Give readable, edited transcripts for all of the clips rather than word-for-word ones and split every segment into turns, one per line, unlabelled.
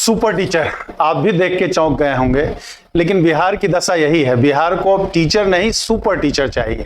Super teacher आप भी देख के चौंक गए होंगे, लेकिन बिहार की दशा यही है। बिहार को अब टीचर नहीं सुपर टीचर चाहिए।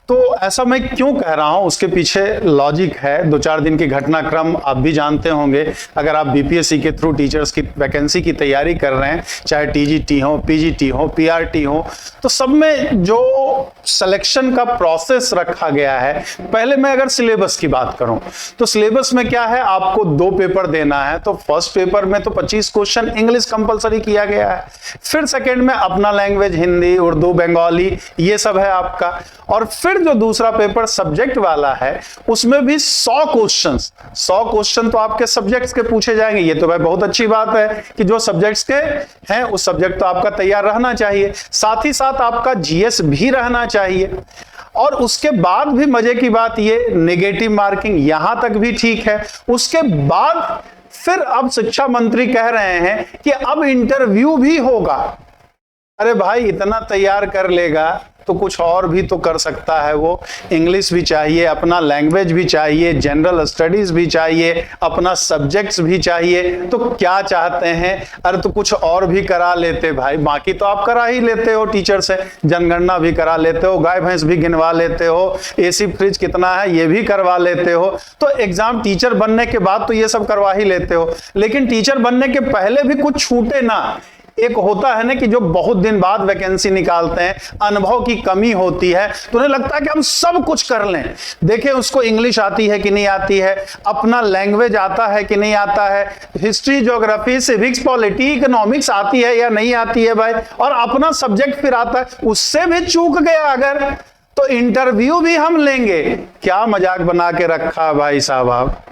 तो ऐसा मैं क्यों कह रहा हूं, उसके पीछे लॉजिक है। 2-4 दिन की घटनाक्रम आप भी जानते होंगे। अगर आप बीपीएससी के थ्रू टीचर्स की वैकेंसी की तैयारी कर रहे हैं, चाहे टीजीटी हो, पीजीटी हो, पीआरटी हो, तो सब में जो सिलेक्शन का प्रोसेस रखा गया है, पहले मैं अगर सिलेबस की बात करूं तो सिलेबस में क्या है, आपको 2 पेपर देना है। तो फर्स्ट पेपर में तो 25 क्वेश्चन इंग्लिश कंपलसरी किया गया है। फिर सेकेंड में अपना लैंग्वेज हिंदी, उर्दू, बंगाली, ये सब है आपका। और फिर जो दूसरा पेपर सब्जेक्ट वाला है, उसमें भी 100 क्वेश्चन तो आपके सब्जेक्ट्स के पूछे जाएंगे। ये तो भाई बहुत अच्छी बात है कि जो सब्जेक्ट्स के हैं उस सब्जेक्ट तो आपका तैयार रहना चाहिए। साथ ही साथ आपका जीएस भी रहना चाहिए। और उसके बाद भी मजे की बात ये, नेगेटिव मार्किंग यहां तक भी ठीक है। उसके बाद फिर अब शिक्षा मंत्री कह रहे हैं कि अब इंटरव्यू भी होगा। अरे भाई, इतना तैयार कर लेगा तो कुछ और भी तो कर सकता है वो। इंग्लिश भी चाहिए, अपना लैंग्वेज भी चाहिए, जनरल स्टडीज भी चाहिए, अपना सब्जेक्ट्स भी चाहिए। तो क्या चाहते हैं? अरे तो कुछ और भी करा लेते भाई। बाकी तो आप करा ही लेते हो टीचर से, जनगणना भी करा लेते हो, गाय भैंस भी गिनवा लेते हो, एसी फ्रिज कितना है ये भी करवा लेते हो। तो एग्जाम टीचर बनने के बाद तो ये सब करवा ही लेते हो, लेकिन टीचर बनने के पहले भी कुछ छूटे ना। एक होता है ना कि जो बहुत दिन बाद वैकेंसी निकालते हैं, अनुभव की कमी होती है, तो उन्हें लगता है कि हम सब कुछ कर लें। देखें उसको इंग्लिश आती है कि नहीं आती है, अपना लैंग्वेज आता है कि नहीं आता है, history, geography, civics, polity, economics आती है या नहीं आती है भाई, और अपना सब्जेक्ट फिर आता है, उससे भी चूक गया अगर, तो इंटरव्यू भी हम लेंगे। क्या मजाक बना के रखा भाई साहब आप।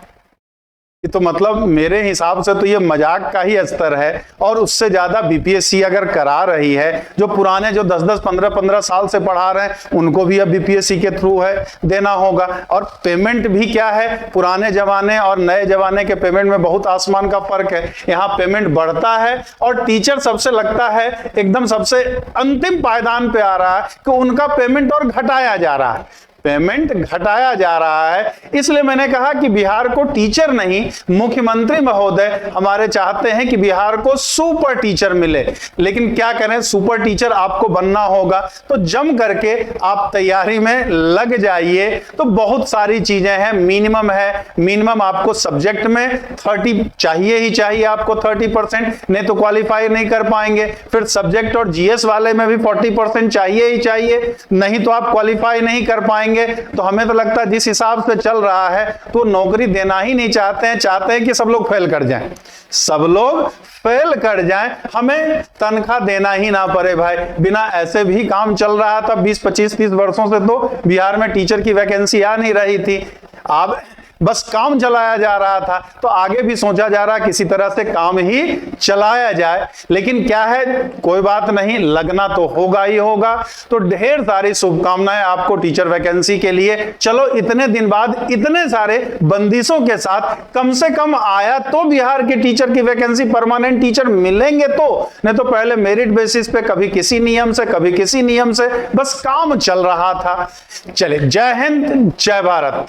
तो मतलब मेरे हिसाब से तो ये मजाक का ही स्तर है। और उससे ज्यादा बीपीएससी अगर करा रही है, जो पुराने जो 10-10, 15-15 साल से पढ़ा रहे हैं, उनको भी अब बीपीएससी के थ्रू है देना होगा। और पेमेंट भी क्या है, पुराने जमाने और नए जमाने के पेमेंट में बहुत आसमान का फर्क है। यहाँ पेमेंट बढ़ता है और टीचर सबसे लगता है एकदम सबसे अंतिम पायदान पे आ रहा है कि उनका पेमेंट और घटाया जा रहा है, पेमेंट घटाया जा रहा है। इसलिए मैंने कहा कि बिहार को टीचर नहीं, मुख्यमंत्री महोदय हमारे चाहते हैं कि बिहार को सुपर टीचर मिले। लेकिन क्या करें, सुपर टीचर आपको बनना होगा तो जम करके आप तैयारी में लग जाइए। तो बहुत सारी चीजें हैं, मिनिमम है, मिनिमम आपको सब्जेक्ट में 30 चाहिए ही चाहिए, आपको 30%, नहीं तो क्वालिफाई नहीं कर पाएंगे। फिर सब्जेक्ट और जीएस वाले में भी 40% चाहिए ही चाहिए, नहीं तो आप क्वालिफाई नहीं कर पाएंगे। तो हमें तो लगता है जिस हिसाब से चल रहा है तो नौकरी देना ही नहीं चाहते हैं, चाहते हैं कि सब लोग फेल कर जाएं, सब लोग फेल कर जाएं, हमें तनख्वाह देना ही ना पड़े भाई। बिना ऐसे भी काम चल रहा था 20, 25, 30 वर्षों से तो बिहार में टीचर की वैकेंसी आ नहीं रही थी। अब बस काम चलाया जा रहा था, तो आगे भी सोचा जा रहा किसी तरह से काम ही चलाया जाए। लेकिन क्या है, कोई बात नहीं, लगना तो होगा ही होगा। तो ढेर सारी शुभकामनाएं आपको टीचर वैकेंसी के लिए। चलो इतने दिन बाद इतने सारे बंदिशों के साथ कम से कम आया तो बिहार के टीचर की वैकेंसी, परमानेंट टीचर मिलेंगे तो, नहीं तो पहले मेरिट बेसिस पे कभी किसी नियम से कभी किसी नियम से बस काम चल रहा था। चले, जय हिंद, जय भारत।